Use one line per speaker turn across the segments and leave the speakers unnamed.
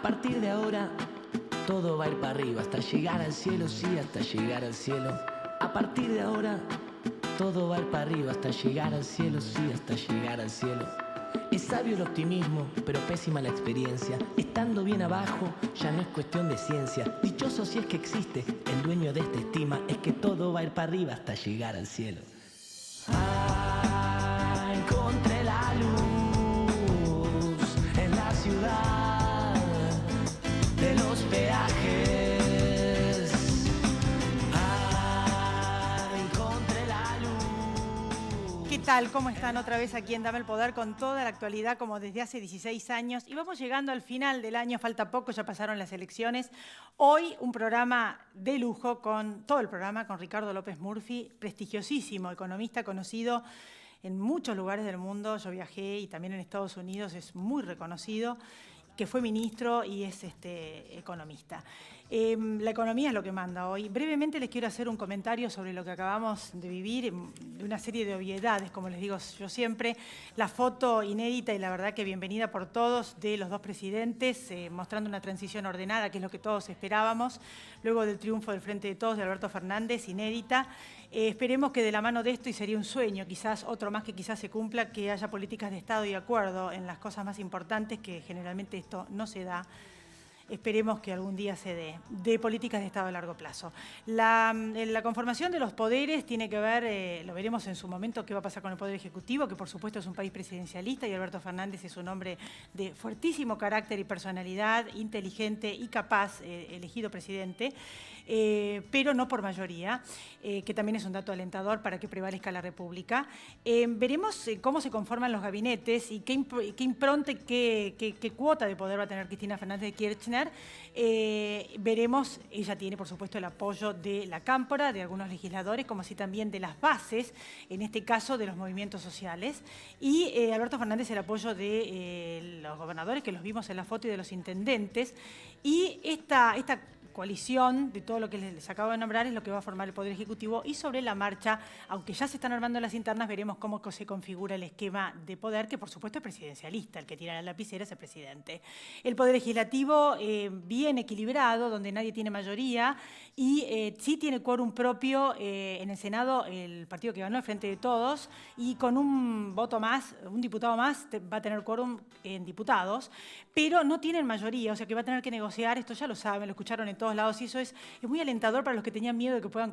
partir de ahora todo va a ir para arriba, hasta llegar al cielo, sí, hasta llegar al cielo. A partir de ahora todo va a ir para arriba, hasta llegar al cielo, sí, hasta llegar al cielo. Es sabio el optimismo, pero pésima la experiencia. Estando bien abajo ya no es cuestión de ciencia. Dichoso si es que existe, el dueño de esta estima es que todo va a ir para arriba hasta llegar al cielo. Ah, encontré la luz en la ciudad de los peajes. Ah, encontré la luz.
¿Qué tal? ¿Cómo están? Otra vez aquí en Dame el Poder con toda la actualidad como desde hace 16 años. Y vamos llegando al final del año, falta poco, ya pasaron las elecciones. Hoy un programa de lujo con todo el programa, con Ricardo López Murphy, prestigiosísimo economista conocido en muchos lugares del mundo. Yo viajé y también en Estados Unidos, es muy reconocido, que fue ministro y es economista. La economía es lo que manda hoy. Brevemente les quiero hacer un comentario sobre lo que acabamos de vivir, de una serie de obviedades, como les digo yo siempre. La foto inédita y la verdad que bienvenida por todos de los dos presidentes, mostrando una transición ordenada, que es lo que todos esperábamos, luego del triunfo del Frente de Todos de Alberto Fernández, inédita. Esperemos que de la mano de esto, y sería un sueño, quizás otro más que quizás se cumpla, que haya políticas de Estado y acuerdo en las cosas más importantes, que generalmente esto no se da. Esperemos que algún día se dé, de políticas de Estado a largo plazo. La conformación de los poderes tiene que ver, lo veremos en su momento, qué va a pasar con el Poder Ejecutivo, que por supuesto es un país presidencialista y Alberto Fernández es un hombre de fuertísimo carácter y personalidad, inteligente y capaz, elegido presidente, pero no por mayoría, que también es un dato alentador para que prevalezca la República. Veremos cómo se conforman los gabinetes y qué impronta y qué cuota de poder va a tener Cristina Fernández de Kirchner. Veremos, ella tiene por supuesto el apoyo de la Cámpora, de algunos legisladores, como así también de las bases, en este caso de los movimientos sociales, y Alberto Fernández el apoyo de los gobernadores, que los vimos en la foto, y de los intendentes, y esta coalición de todo lo que les acabo de nombrar es lo que va a formar el Poder Ejecutivo, y sobre la marcha, aunque ya se están armando las internas, veremos cómo se configura el esquema de poder, que por supuesto es presidencialista, el que tira la lapicera es el presidente. El Poder Legislativo bien equilibrado, donde nadie tiene mayoría, y sí tiene quórum propio en el Senado el partido que ganó, el Frente de Todos, y con un voto más, un diputado más, va a tener quórum en diputados, pero no tienen mayoría, o sea que va a tener que negociar, esto ya lo saben, lo escucharon en todos lados, y eso es muy alentador para los que tenían miedo de que puedan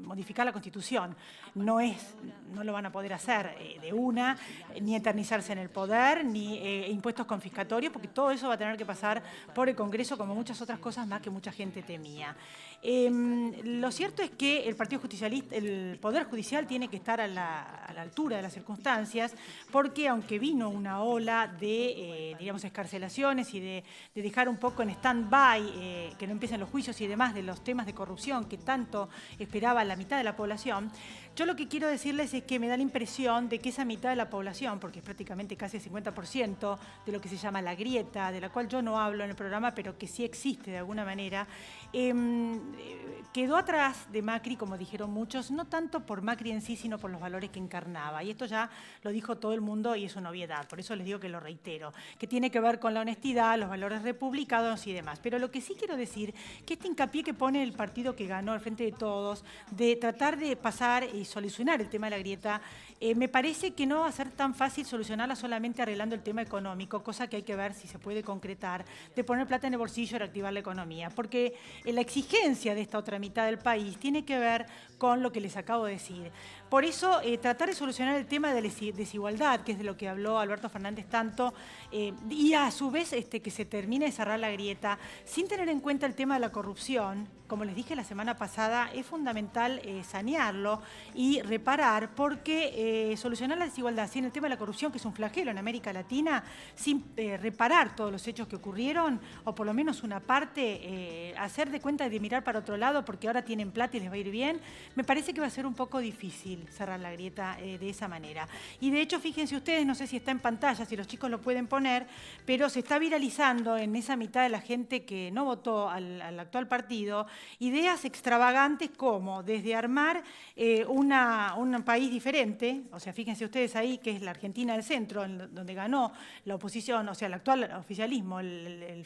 modificar la Constitución. No lo van a poder hacer de una, ni eternizarse en el poder, ni impuestos confiscatorios, porque todo eso va a tener que pasar por el Congreso, como muchas otras cosas más que mucha gente temía. Lo cierto es que el Partido Justicialista, el Poder Judicial tiene que estar a la altura de las circunstancias, porque aunque vino una ola de, digamos, escarcelaciones y de dejar un poco en stand-by, que no empiecen los juicios y demás de los temas de corrupción que tanto esperaba la mitad de la población, yo lo que quiero decirles es que me da la impresión de que esa mitad de la población, porque es prácticamente casi el 50% de lo que se llama la grieta, de la cual yo no hablo en el programa, pero que sí existe de alguna manera, quedó atrás de Macri, como dijeron muchos, no tanto por Macri en sí, sino por los valores que encarnaba. Y esto ya lo dijo todo el mundo y es una obviedad, por eso les digo que lo reitero, que tiene que ver con la honestidad, los valores republicanos y demás. Pero lo que sí quiero decir, que este hincapié que pone el partido que ganó al Frente de Todos, de tratar de pasar y solucionar el tema de la grieta, me parece que no va a ser tan fácil solucionarla solamente arreglando el tema económico, cosa que hay que ver si se puede concretar, de poner plata en el bolsillo y reactivar la economía, porque la exigencia de esta otra mitad del país tiene que ver con lo que les acabo de decir. Por eso, tratar de solucionar el tema de la desigualdad, que es de lo que habló Alberto Fernández tanto, y a su vez que se termine de cerrar la grieta, sin tener en cuenta el tema de la corrupción, como les dije la semana pasada, es fundamental sanearlo y reparar, porque solucionar la desigualdad sin el tema de la corrupción, que es un flagelo en América Latina, sin reparar todos los hechos que ocurrieron, o por lo menos una parte, hacer de cuenta de mirar para otro lado porque ahora tienen plata y les va a ir bien, me parece que va a ser un poco difícil cerrar la grieta de esa manera. Y de hecho, fíjense ustedes, no sé si está en pantalla, si los chicos lo pueden poner, pero se está viralizando en esa mitad de la gente que no votó al actual partido, ideas extravagantes como desde armar un país diferente, norte, o sea, fíjense ustedes ahí que es la Argentina del centro, donde ganó la oposición, o sea, el actual oficialismo, el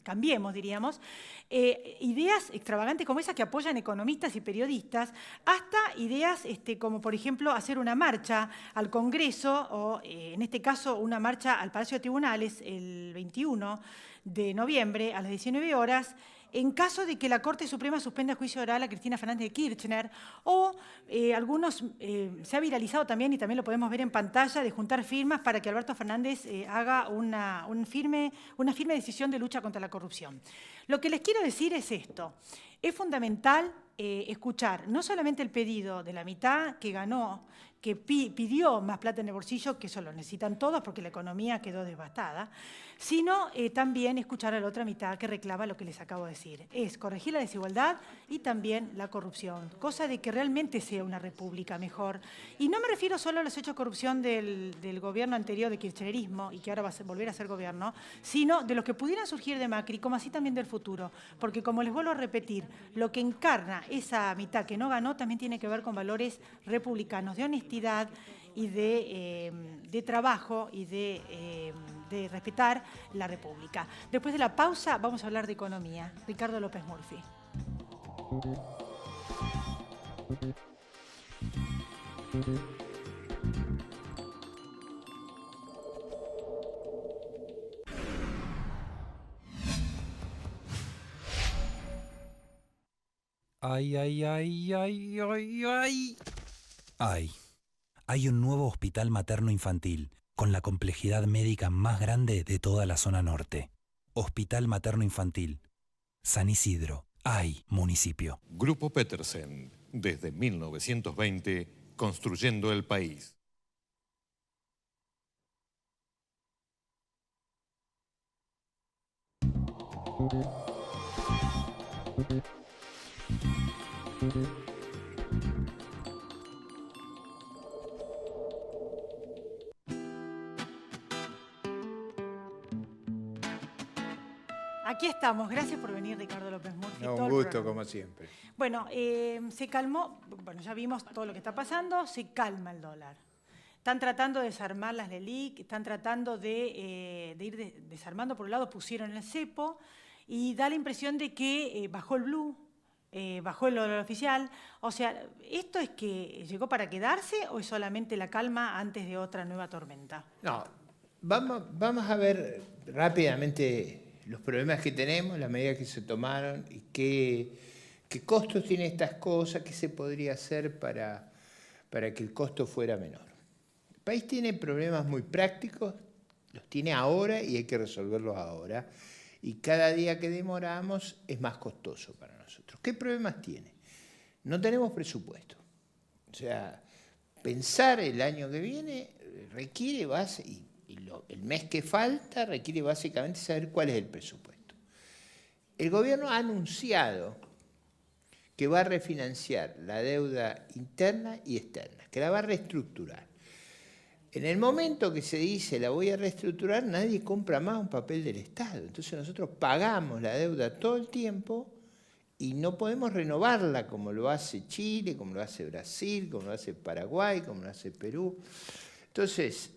Cambiemos, diríamos, ideas extravagantes como esas que apoyan economistas y periodistas, hasta ideas como, por ejemplo, hacer una marcha al Congreso, o en este caso una marcha al Palacio de Tribunales el 21 de noviembre a las 19 horas, en caso de que la Corte Suprema suspenda el juicio oral a Cristina Fernández de Kirchner, o algunos, se ha viralizado también, y también lo podemos ver en pantalla, de juntar firmas para que Alberto Fernández haga una firme decisión de lucha contra la corrupción. Lo que les quiero decir es esto: es fundamental escuchar no solamente el pedido de la mitad que ganó, que pidió más plata en el bolsillo, que eso lo necesitan todos porque la economía quedó devastada, sino también escuchar a la otra mitad que reclama lo que les acabo de decir. Es corregir la desigualdad y también la corrupción, cosa de que realmente sea una república mejor. Y no me refiero solo a los hechos de corrupción del gobierno anterior de kirchnerismo, y que ahora va a volver a ser gobierno, sino de los que pudieran surgir de Macri, como así también del futuro. Porque, como les vuelvo a repetir, lo que encarna esa mitad que no ganó también tiene que ver con valores republicanos, de honestidad y de trabajo y de respetar la República. Después de la pausa vamos a hablar de economía. Ricardo López Murphy.
Ay, ay, ay, ay, ay, ay. Ay, hay un nuevo hospital materno-infantil con la complejidad médica más grande de toda la zona norte. Hospital Materno-Infantil. San Isidro. Ay, municipio.
Grupo Petersen, desde 1920, construyendo el país.
Aquí estamos. Gracias por venir, Ricardo López Murphy.
No,
todo
un
el
gusto,
programa.
como siempre.
Bueno, se calmó, bueno, ya vimos todo lo que está pasando, se calma el dólar. Están tratando de desarmar las LELIQ, están tratando de ir desarmando. Por un lado pusieron el cepo y da la impresión de que bajó el blue, bajó el dólar oficial. O sea, ¿esto es que llegó para quedarse o es solamente la calma antes de otra nueva tormenta?
No, vamos a ver rápidamente los problemas que tenemos, las medidas que se tomaron y qué costos tienen estas cosas, qué se podría hacer para que el costo fuera menor. El país tiene problemas muy prácticos, los tiene ahora y hay que resolverlos ahora. Y cada día que demoramos es más costoso para nosotros. ¿Qué problemas tiene? No tenemos presupuesto. O sea, pensar el año que viene requiere base, el mes que falta requiere básicamente saber cuál es el presupuesto. El gobierno ha anunciado que va a refinanciar la deuda interna y externa, que la va a reestructurar. En el momento que se dice la voy a reestructurar, nadie compra más un papel del Estado. Entonces nosotros pagamos la deuda todo el tiempo y no podemos renovarla como lo hace Chile, como lo hace Brasil, como lo hace Paraguay, como lo hace Perú. Entonces,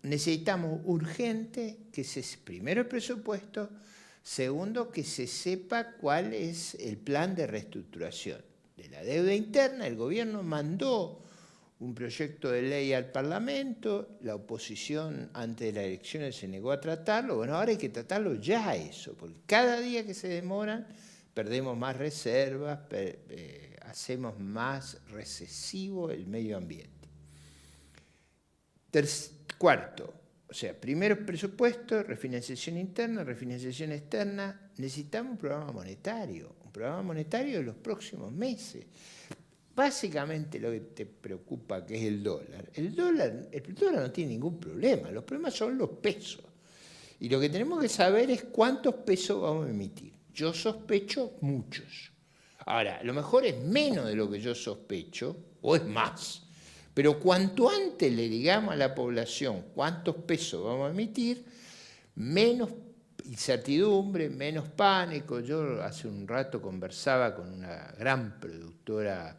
necesitamos urgente que primero el presupuesto, segundo que se sepa cuál es el plan de reestructuración de la deuda interna. El gobierno mandó un proyecto de ley al Parlamento, la oposición antes de las elecciones se negó a tratarlo. Bueno, ahora hay que tratarlo ya eso, porque cada día que se demoran perdemos más reservas, hacemos más recesivo el medio ambiente. Cuarto, o sea, primero presupuesto, refinanciación interna, refinanciación externa. Necesitamos un programa monetario de los próximos meses. Básicamente lo que te preocupa, que es el dólar. El dólar no tiene ningún problema, los problemas son los pesos. Y lo que tenemos que saber es cuántos pesos vamos a emitir. Yo sospecho muchos. Ahora, a lo mejor es menos de lo que yo sospecho, o es más. Pero cuanto antes le digamos a la población cuántos pesos vamos a emitir, menos incertidumbre, menos pánico. Yo hace un rato conversaba con una gran productora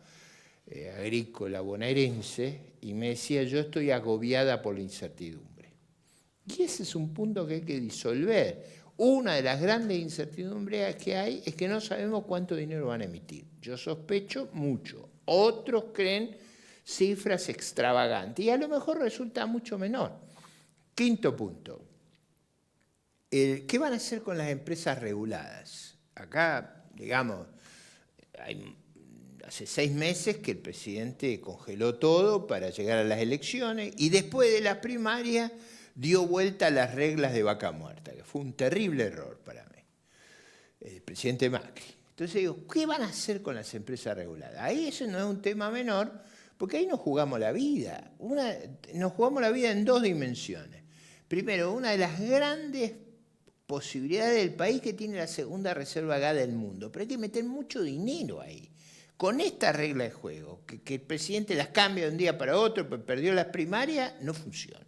agrícola bonaerense y me decía, yo estoy agobiada por la incertidumbre. Y ese es un punto que hay que disolver. Una de las grandes incertidumbres que hay es que no sabemos cuánto dinero van a emitir. Yo sospecho mucho. Otros creen cifras extravagantes y a lo mejor resulta mucho menor. Quinto punto. ¿Qué van a hacer con las empresas reguladas? Acá, digamos, hace 6 meses que el presidente congeló todo para llegar a las elecciones y después de las primarias dio vuelta a las reglas de vaca muerta, que fue un terrible error para mí, el presidente Macri. Entonces digo, ¿qué van a hacer con las empresas reguladas? Ahí eso no es un tema menor, porque ahí nos jugamos la vida. Nos jugamos la vida en 2 dimensiones. Primero, una de las grandes posibilidades del país que tiene la segunda reserva gas del mundo, pero hay que meter mucho dinero ahí. Con esta regla de juego, que el presidente las cambia de un día para otro, pues perdió las primarias, no funciona.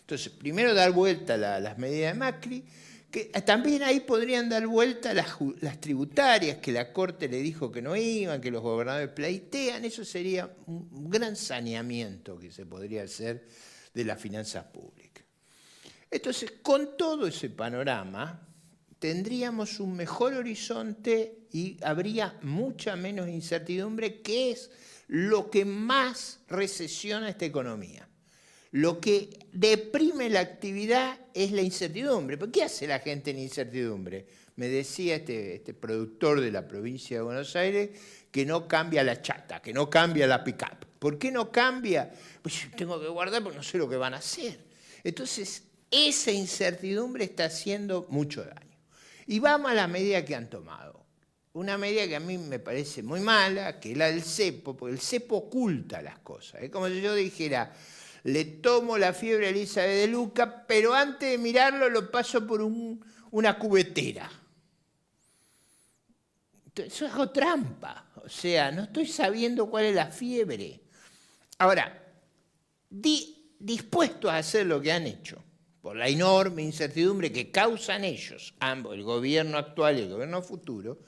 Entonces, primero dar vuelta a las medidas de Macri, que también ahí podrían dar vuelta las tributarias, que la Corte le dijo que no iban, que los gobernadores pleitean, eso sería un gran saneamiento que se podría hacer de las finanzas públicas. Entonces, con todo ese panorama, tendríamos un mejor horizonte y habría mucha menos incertidumbre, que es lo que más recesiona esta economía. Lo que deprime la actividad es la incertidumbre. ¿Pero qué hace la gente en incertidumbre? Me decía este productor de la provincia de Buenos Aires que no cambia la chata, que no cambia la pick-up. ¿Por qué no cambia? Pues yo tengo que guardar porque no sé lo que van a hacer. Entonces, esa incertidumbre está haciendo mucho daño. Y vamos a la medida que han tomado. Una medida que a mí me parece muy mala, que es la del cepo, porque el cepo oculta las cosas. Es como si yo dijera, le tomo la fiebre a Elizabeth de Luca, pero antes de mirarlo lo paso por una cubetera. Entonces, eso hago trampa. O sea, no estoy sabiendo cuál es la fiebre. Ahora, dispuestos a hacer lo que han hecho, por la enorme incertidumbre que causan ellos, ambos, el gobierno actual y el gobierno futuro,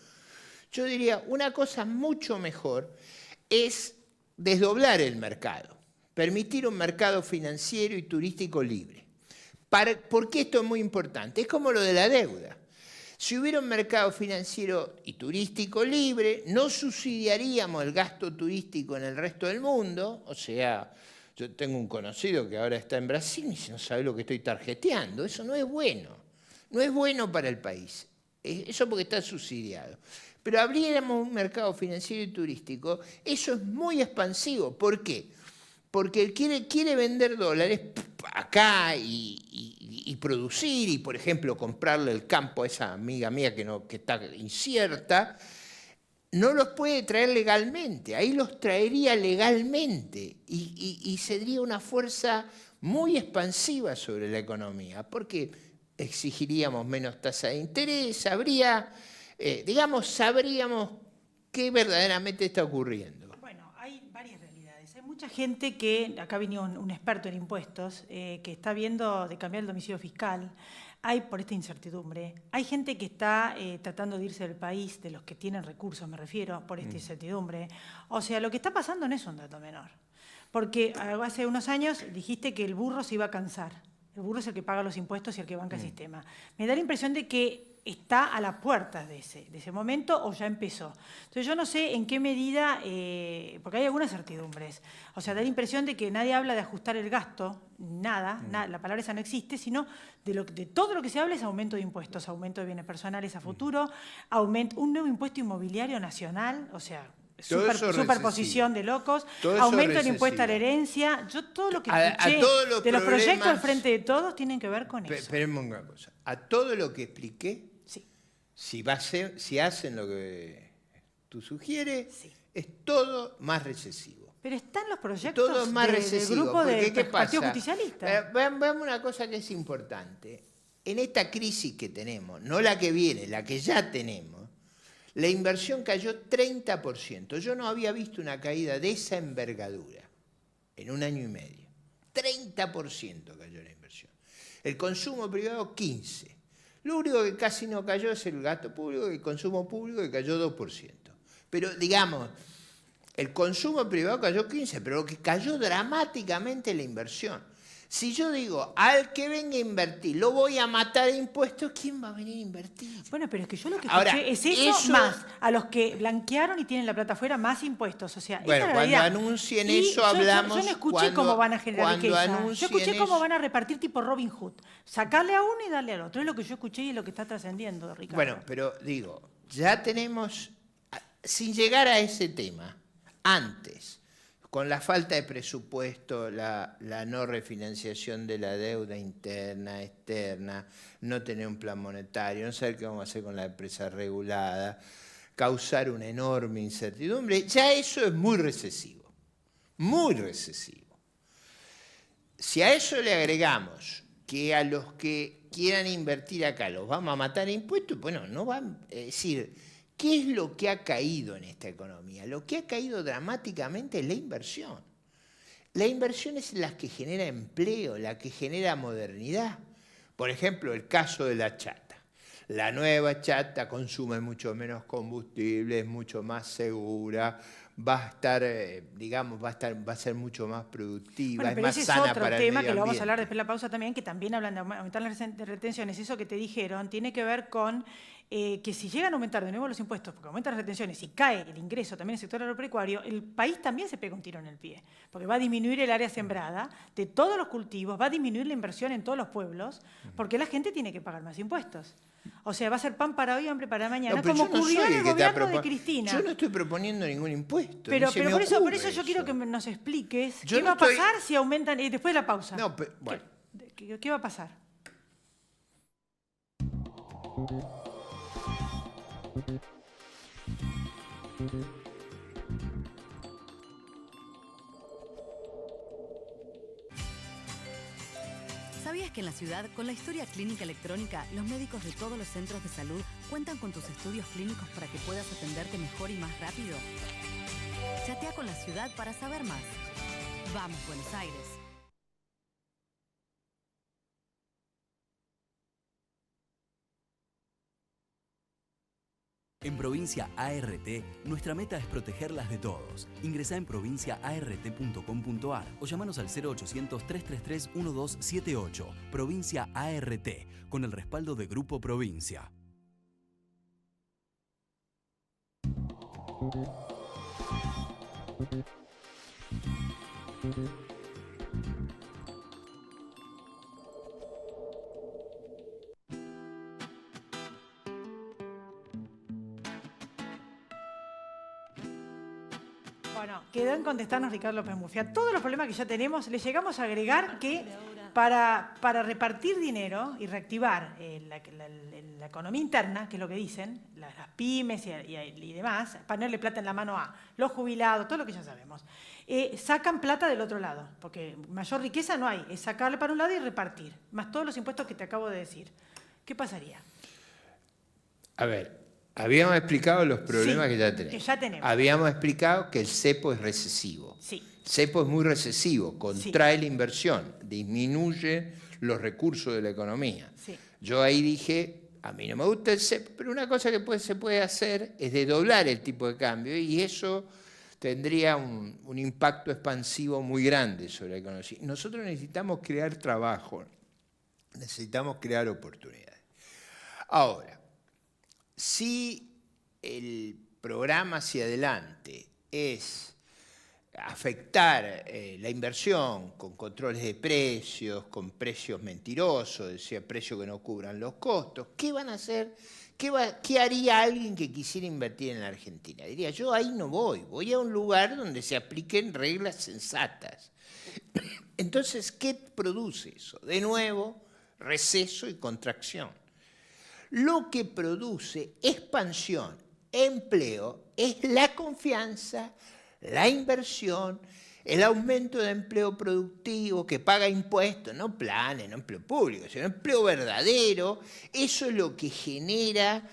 yo diría, una cosa mucho mejor es desdoblar el mercado, permitir un mercado financiero y turístico libre. ¿Por qué esto es muy importante? Es como lo de la deuda. Si hubiera un mercado financiero y turístico libre, no subsidiaríamos el gasto turístico en el resto del mundo. O sea, yo tengo un conocido que ahora está en Brasil y no sabe lo que estoy tarjeteando. Eso no es bueno. No es bueno para el país. Eso porque está subsidiado. Pero abriéramos un mercado financiero y turístico, eso es muy expansivo. ¿Por qué? Porque él quiere vender dólares acá y producir, y por ejemplo comprarle el campo a esa amiga mía que está incierta, no los puede traer legalmente, ahí los traería legalmente y sería una fuerza muy expansiva sobre la economía, porque exigiríamos menos tasa de interés, sabríamos qué verdaderamente está ocurriendo.
Bueno, hay varias realidades. Hay mucha gente que, acá vino un experto en impuestos, que está viendo de cambiar el domicilio fiscal. Hay por esta incertidumbre. Hay gente que está tratando de irse del país, de los que tienen recursos, me refiero, por esta incertidumbre. O sea, lo que está pasando no es un dato menor. Porque hace unos años dijiste que el burro se iba a cansar. El burro es el que paga los impuestos y el que banca el sistema. Me da la impresión de que está a las puertas de ese momento o ya empezó. Entonces yo no sé en qué medida, porque hay algunas certidumbres. O sea, da la impresión de que nadie habla de ajustar el gasto, nada, la palabra esa no existe, sino de todo lo que se habla es aumento de impuestos, aumento de bienes personales a futuro, un nuevo impuesto inmobiliario nacional, o sea, superposición de locos, aumento del impuesto a la herencia. Yo todo lo que escuché de los proyectos al frente de todos tienen que ver con eso.
Esperemos una cosa. A todo lo que expliqué,
sí.
si hacen lo que tú sugieres,
sí,
es todo más recesivo.
Pero están los proyectos
todo más
del grupo del Partido Justicialista.
Veamos una cosa que es importante. En esta crisis que tenemos, no la que viene, la que ya tenemos, la inversión cayó 30%. Yo no había visto una caída de esa envergadura en un año y medio. 30% cayó la inversión. El consumo privado, 15%. Lo único que casi no cayó es el gasto público y el consumo público, que cayó 2%. Pero, digamos, el consumo privado cayó 15%, pero lo que cayó dramáticamente es la inversión. Si yo digo, al que venga a invertir, lo voy a matar a impuestos, ¿quién va a venir a invertir?
Bueno, pero es que yo lo que
Ahora,
escuché es eso más a los que blanquearon y tienen la plata afuera, más impuestos. O sea,
Bueno,
esta es la
cuando
realidad.
anuncien
Y
eso hablamos.
Yo no escuché cómo van a generar riqueza. Yo
Anuncien
escuché cómo
eso.
van a repartir tipo Robin Hood. Sacarle a uno y darle al otro. Es lo que yo escuché y es lo que está trascendiendo, Ricardo.
Bueno, pero digo, ya tenemos, sin llegar a ese tema, antes, con la falta de presupuesto, la no refinanciación de la deuda interna, externa, no tener un plan monetario, no saber qué vamos a hacer con la empresa regulada, causar una enorme incertidumbre, ya eso es muy recesivo, muy recesivo. Si a eso le agregamos que a los que quieran invertir acá los vamos a matar a impuestos, bueno, no van, es decir, ¿qué es lo que ha caído en esta economía? Lo que ha caído dramáticamente es la inversión. La inversión es la que genera empleo, la que genera modernidad. Por ejemplo, el caso de la chata. La nueva chata consume mucho menos combustible, es mucho más segura, va a estar, digamos, va a ser mucho más productiva,
Bueno,
es
pero
más
ese es
sana
otro
para el
tema
medio
que lo vamos a
ambiente.
hablar después de la pausa también, que también hablan de aumentar las retenciones. Eso que te dijeron tiene que ver con que si llegan a aumentar de nuevo los impuestos, porque aumentan las retenciones y cae el ingreso también en el sector agropecuario, el país también se pega un tiro en el pie, porque va a disminuir el área sembrada de todos los cultivos, va a disminuir la inversión en todos los pueblos, porque la gente tiene que pagar más impuestos. O sea, va a ser pan para hoy, hambre para mañana,
pero
como
yo no
ocurrió
soy
en
el
el
que está
gobierno de Cristina.
Yo no estoy proponiendo ningún impuesto.
Pero,
ni se
pero
me
por eso
ocurre
yo quiero que nos expliques
Yo
qué
no
va a
estoy-
pasar si aumentan, después de la pausa.
No, pero, bueno.
¿Qué va a pasar?
¿Sabías que en la ciudad, con la historia clínica electrónica, los médicos de todos los centros de salud cuentan con tus estudios clínicos para que puedas atenderte mejor y más rápido? Chatea con la ciudad para saber más. Vamos, Buenos Aires.
En Provincia ART, nuestra meta es protegerlas de todos. Ingresá en provinciaart.com.ar o llamanos al 0800-333-1278. Provincia ART, con el respaldo de Grupo Provincia.
Bueno, quedó en contestarnos Ricardo López Murphy. A todos los problemas que ya tenemos, le llegamos a agregar que para repartir dinero y reactivar la economía interna, que es lo que dicen, las pymes y demás, ponerle plata en la mano a los jubilados, todo lo que ya sabemos, sacan plata del otro lado, porque mayor riqueza no hay, es sacarle para un lado y repartir, más todos los impuestos que te acabo de decir. ¿Qué pasaría?
A ver, habíamos explicado los problemas
Sí,
que ya tenemos.
que ya tenemos.
Habíamos explicado que el cepo es recesivo.
Sí.
El cepo es muy recesivo, contrae la inversión, disminuye los recursos de la economía.
Sí.
Yo ahí dije, a mí no me gusta el cepo, pero una cosa que se puede hacer es de doblar el tipo de cambio y eso tendría un impacto expansivo muy grande sobre la economía. Nosotros necesitamos crear trabajo, necesitamos crear oportunidades. Ahora, si el programa hacia adelante es afectar la inversión con controles de precios, con precios mentirosos, decía precios que no cubran los costos, ¿qué van a hacer? ¿Qué haría alguien que quisiera invertir en la Argentina? Diría, yo ahí no voy a un lugar donde se apliquen reglas sensatas. Entonces, ¿qué produce eso? De nuevo, receso y contracción. Lo que produce expansión, empleo, es la confianza, la inversión, el aumento de empleo productivo que paga impuestos, no planes, no empleo público, sino empleo verdadero. Eso es lo que genera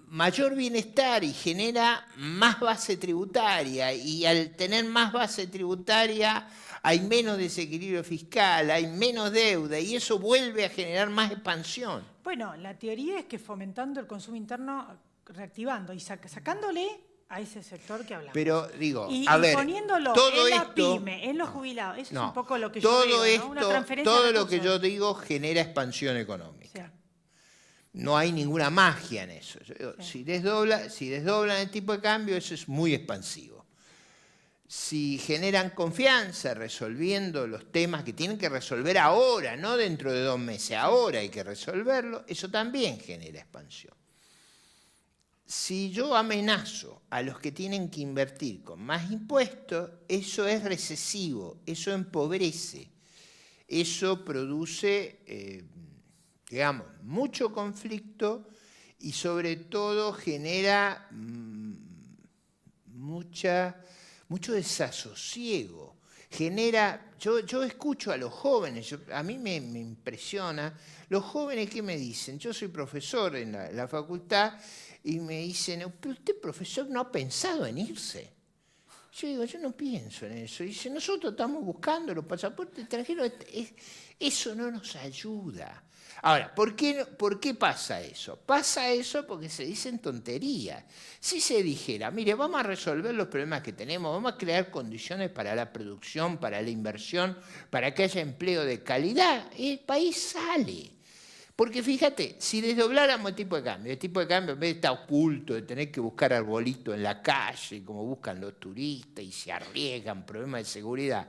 mayor bienestar y genera más base tributaria. Y al tener más base tributaria hay menos desequilibrio fiscal, hay menos deuda y eso vuelve a generar más expansión.
Bueno, la teoría es que fomentando el consumo interno, reactivando y sacándole a ese sector que hablamos.
Pero digo,
y poniéndolo
todo
en la
esto,
pyme, en los jubilados, eso
no,
es un poco lo que
todo
yo veo,
esto,
¿no? Una transferencia
todo
de
lo que
recursos.
yo digo genera expansión económica.
Sí.
No hay ninguna magia en eso. Yo digo, si desdoblan el tipo de cambio, eso es muy expansivo. Si generan confianza resolviendo los temas que tienen que resolver ahora, no dentro de 2 meses, ahora hay que resolverlo, eso también genera expansión. Si yo amenazo a los que tienen que invertir con más impuestos, eso es recesivo, eso empobrece, eso produce, digamos, mucho conflicto y sobre todo genera mucho desasosiego. Yo escucho a los jóvenes, a mí me impresiona, los jóvenes que me dicen, yo soy profesor en la facultad, y me dicen, pero usted, profesor, no ha pensado en irse. Yo digo, yo no pienso en eso. Dice, nosotros estamos buscando los pasaportes extranjeros, eso no nos ayuda. Ahora, ¿por qué pasa eso? Pasa eso porque se dicen tonterías. Si se dijera, mire, vamos a resolver los problemas que tenemos, vamos a crear condiciones para la producción, para la inversión, para que haya empleo de calidad, el país sale. Porque fíjate, si desdobláramos el tipo de cambio en vez de estar oculto, de tener que buscar arbolitos en la calle, como buscan los turistas y se arriesgan, problemas de seguridad,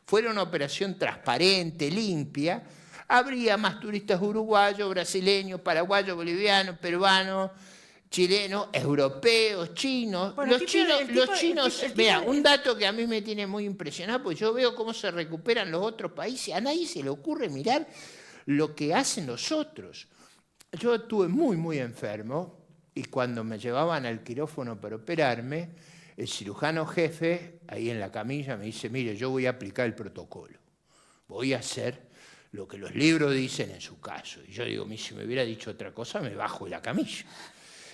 fuera una operación transparente, limpia, habría más turistas uruguayos, brasileños, paraguayos, bolivianos, peruanos, chilenos, europeos, chinos. Bueno, los chinos, vea, un dato que a mí me tiene muy impresionado, porque yo veo cómo se recuperan los otros países, a nadie se le ocurre mirar lo que hacen los otros. Yo estuve muy, muy enfermo y cuando me llevaban al quirófano para operarme, el cirujano jefe, ahí en la camilla, me dice, mire, yo voy a aplicar el protocolo. Voy a hacer lo que los libros dicen en su caso. Y yo digo, si me hubiera dicho otra cosa, me bajo de la camilla.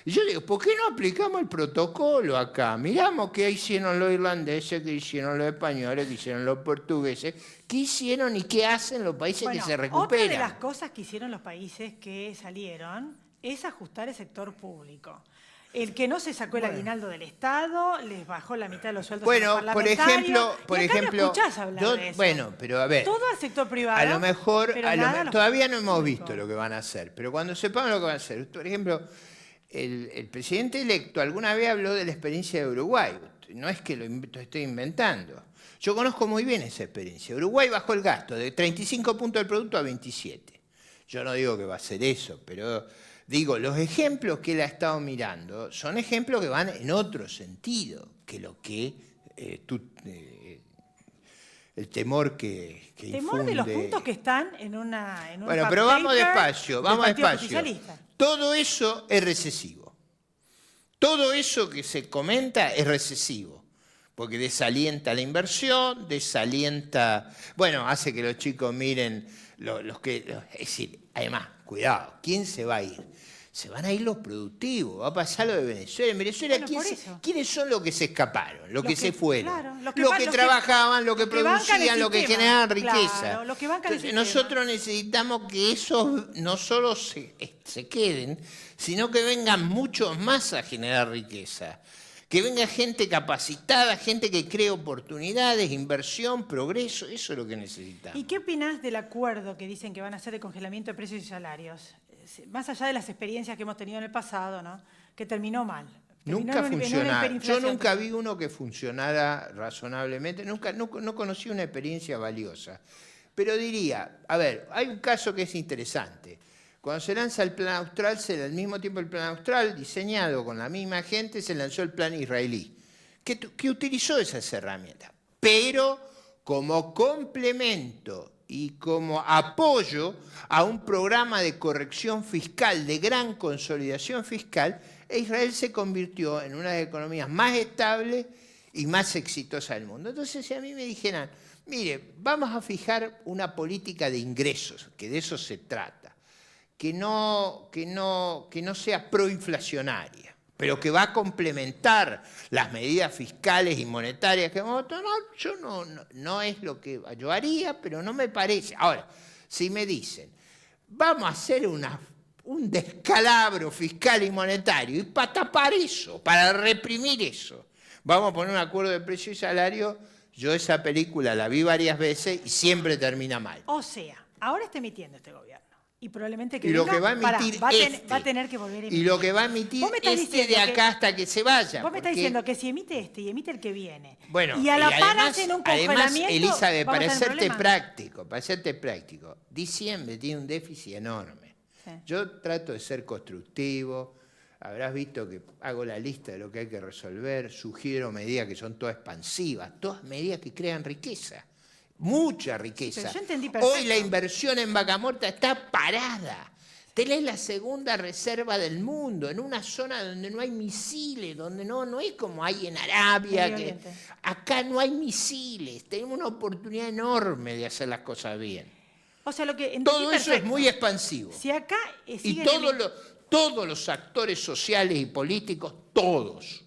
Y yo digo, ¿por qué no aplicamos el protocolo acá? Miramos qué hicieron los irlandeses, qué hicieron los españoles, qué hicieron los portugueses, qué hicieron y qué hacen los países que se recuperan.
Otra de las cosas que hicieron los países que salieron es ajustar el sector público. El que no se sacó el aguinaldo del Estado, les bajó la mitad de los sueldos a los parlamentarios.
Por ejemplo,
no escuchás hablar de eso.
Bueno, pero a ver,
todo el sector privado.
A lo mejor, todavía no hemos
públicos.
visto lo que van a hacer, pero cuando sepamos lo que van a hacer, por ejemplo, el presidente electo alguna vez habló de la experiencia de Uruguay. No es que lo estoy inventando. Yo conozco muy bien esa experiencia. Uruguay bajó el gasto de 35 puntos del producto a 27. Yo no digo que va a ser eso, pero digo, los ejemplos que él ha estado mirando son ejemplos que van en otro sentido que lo que el temor que
temor
infunde.
De los puntos que están en un
bueno, pero vamos despacio, vamos despacio. Todo eso es recesivo. Todo eso que se comenta es recesivo, porque desalienta la inversión, desalienta, bueno, hace que los chicos miren es decir, además, cuidado, ¿quién se va a ir? Se van a ir los productivos, va a pasar lo de Venezuela. En Venezuela, ¿quiénes son los que se escaparon, los que se fueron? Claro, los que trabajaban, los que producían, los que generaban riqueza.
Claro, los que bancan
Entonces, nosotros necesitamos que esos no solo se queden, sino que vengan muchos más a generar riqueza. Que venga gente capacitada, gente que cree oportunidades, inversión, progreso, eso es lo que necesitamos.
¿Y qué opinás del acuerdo que dicen que van a hacer de congelamiento de precios y salarios? Más allá de las experiencias que hemos tenido en el pasado, ¿no? Que terminó mal.
Nunca funcionó. Yo nunca vi uno que funcionara razonablemente, no conocí una experiencia valiosa. Pero diría, a ver, hay un caso que es interesante. Cuando se lanza el plan austral, al mismo tiempo el plan austral, diseñado con la misma gente, se lanzó el plan israelí, que utilizó esas herramientas, pero como complemento y como apoyo a un programa de corrección fiscal, de gran consolidación fiscal, Israel se convirtió en una de las economías más estables y más exitosas del mundo. Entonces, si a mí me dijeran, mire, vamos a fijar una política de ingresos, que de eso se trata, que no sea proinflacionaria, pero que va a complementar las medidas fiscales y monetarias que vamos a tomar, yo no es lo que yo haría, pero no me parece. Ahora, si me dicen, vamos a hacer un descalabro fiscal y monetario. Y para tapar eso, para reprimir eso, vamos a poner un acuerdo de precio y salario. Yo esa película la vi varias veces y siempre termina mal.
O sea, ahora está emitiendo este gobierno. Y probablemente que
Y lo
venga,
que va a emitir
va
este,
a tener que volver a emitir.
y lo que va a emitir
Vos me estás
este de
diciendo
acá hasta que se vaya.
Vos me estás
porque-
diciendo que si emite este y emite el que viene,
Bueno,
y a la par
además,
hacen un
además,
congelamiento,
Elizabeth,
vamos a
para
tener
hacerte
problemas.
práctico, diciembre tiene un déficit enorme.
Sí.
Yo trato de ser constructivo, habrás visto que hago la lista de lo que hay que resolver, sugiero medidas que son todas expansivas, todas medidas que crean riqueza, mucha riqueza.
pero yo entendí perfecto.
Hoy la inversión en Vaca Muerta está parada. Tenés la segunda reserva del mundo, en una zona donde no hay misiles, donde no es como hay en Arabia.
Medio
Que
Oriente.
acá no hay misiles, tenemos una oportunidad enorme de hacer las cosas bien.
O sea, lo que entendí
Todo eso es
perfecto.
muy expansivo.
Si acá
Y
siguen
todos los actores sociales y políticos, todos,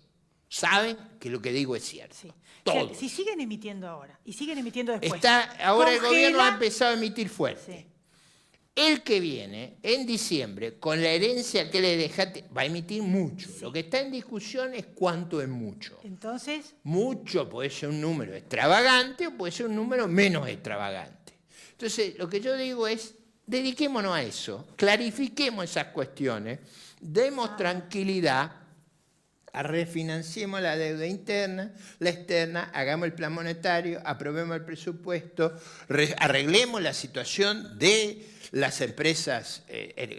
saben que lo que digo es cierto.
Sí.
Todos.
Si siguen emitiendo ahora y siguen emitiendo después.
Ahora el gobierno ha
congela-
empezado a emitir fuerte.
Sí.
El que viene, en diciembre, con la herencia que le dejaste, va a emitir mucho. Lo que está en discusión es cuánto es mucho.
Entonces,
Mucho puede ser un número extravagante o puede ser un número menos extravagante. Entonces, lo que yo digo es, dediquémonos a eso, clarifiquemos esas cuestiones, demos tranquilidad, refinanciemos la deuda interna, la externa, hagamos el plan monetario, aprobemos el presupuesto, arreglemos la situación de las empresas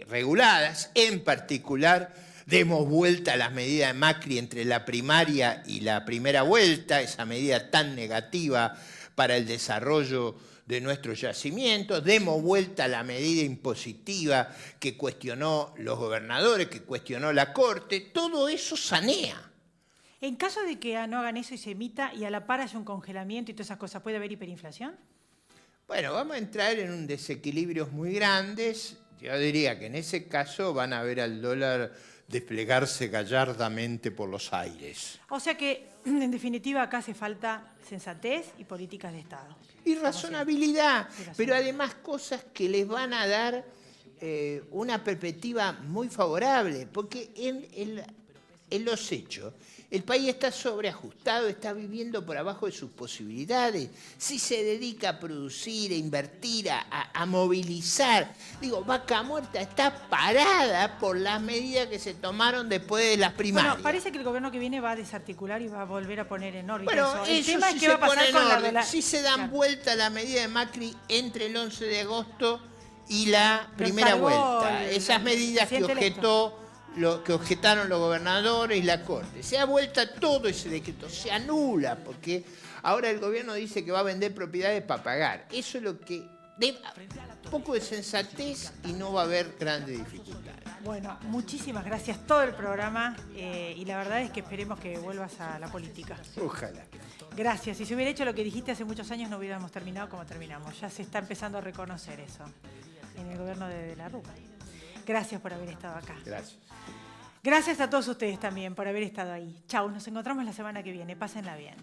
reguladas, en particular demos vuelta a las medidas de Macri entre la primaria y la primera vuelta, esa medida tan negativa para el desarrollo de nuestros yacimientos, demos vuelta a la medida impositiva que cuestionó los gobernadores, que cuestionó la Corte, todo eso sanea.
en caso de que no hagan eso y se emita y a la par haya un congelamiento y todas esas cosas, ¿puede haber hiperinflación?
Bueno, vamos a entrar en un desequilibrios muy grandes. Yo diría que en ese caso van a ver al dólar desplegarse gallardamente por los aires.
O sea que, en definitiva, acá hace falta sensatez y políticas de Estado.
Y razonabilidad,
Sí, razonabilidad.
pero además cosas que les van a dar una perspectiva muy favorable, porque en los hechos el país está sobreajustado, está viviendo por abajo de sus posibilidades. Si se dedica a producir, a invertir, a movilizar, digo, Vaca Muerta está parada por las medidas que se tomaron después de las primarias.
Bueno, parece que el gobierno que viene va a desarticular y va a volver a poner en órbita
Bueno,
eso. El
eso
tema
sí
es qué
se
va a pasar
pone en
con
orden.
la...
Si se dan
Claro.
vuelta la medida de Macri entre el 11 de agosto y la
Lo
primera
encargó
vuelta.
el
Esas medidas que
presidente electo.
objetaron los gobernadores y la Corte. Se da vuelta todo ese decreto, se anula, porque ahora el gobierno dice que va a vender propiedades para pagar. Eso es lo que... Un poco de sensatez y no va a haber grandes dificultades.
Bueno, muchísimas gracias. Todo el programa y la verdad es que esperemos que vuelvas a la política.
Ojalá.
Gracias. Si se hubiera hecho lo que dijiste hace muchos años no hubiéramos terminado como terminamos. Ya se está empezando a reconocer eso en el gobierno de la Rúa. Gracias por haber estado acá.
Gracias.
Gracias a todos ustedes también por haber estado ahí. Chau, nos encontramos la semana que viene. Pásenla bien.